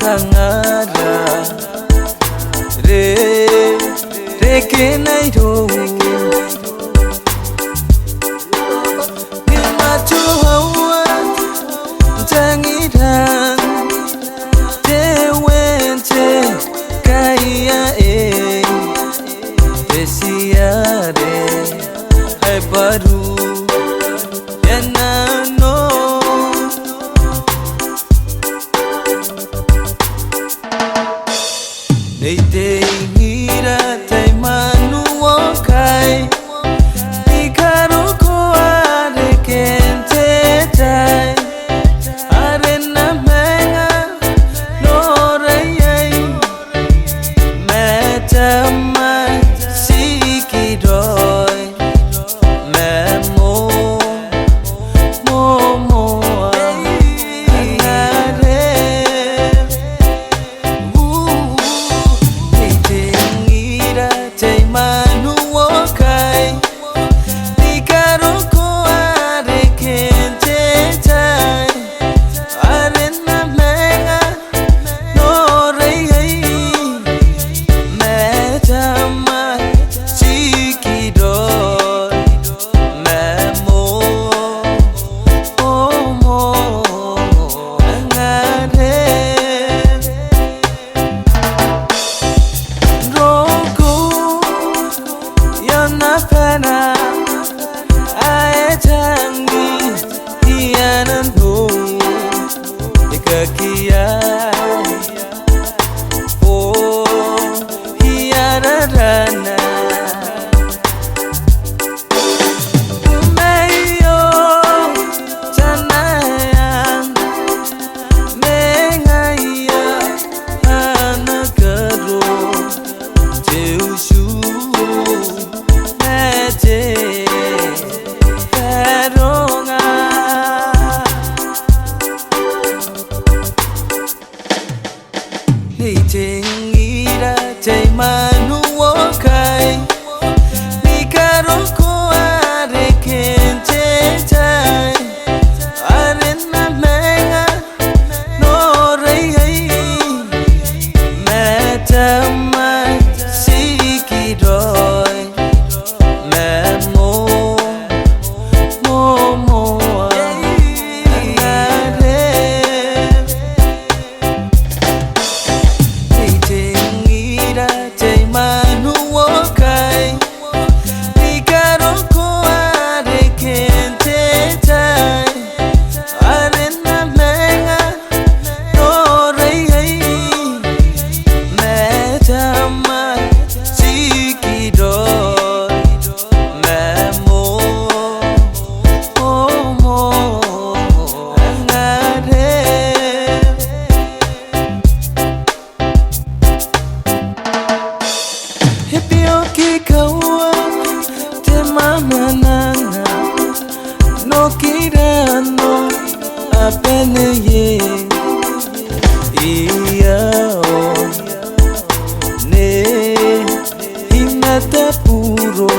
kangada re kenai do ni ma chu hawa tangi thang te wen che kaya desia de hai baru yana no nei te ngira te manu o kai ni karo ko are kente tai are na menga no rei meta mai siki doi me mo te manu o kai ni karo ko are kente tai are na menga no rei meta mai siki doi me mo no kirano apene ye iya o ne himata puro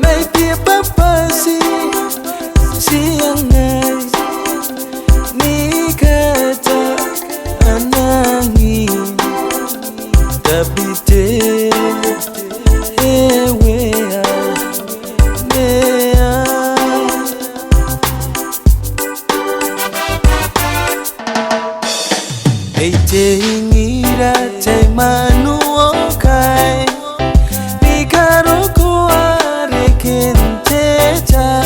mai pia papa si angai ni kata anangi tapi te te ngira te manu o kai ni karo ko are kente tai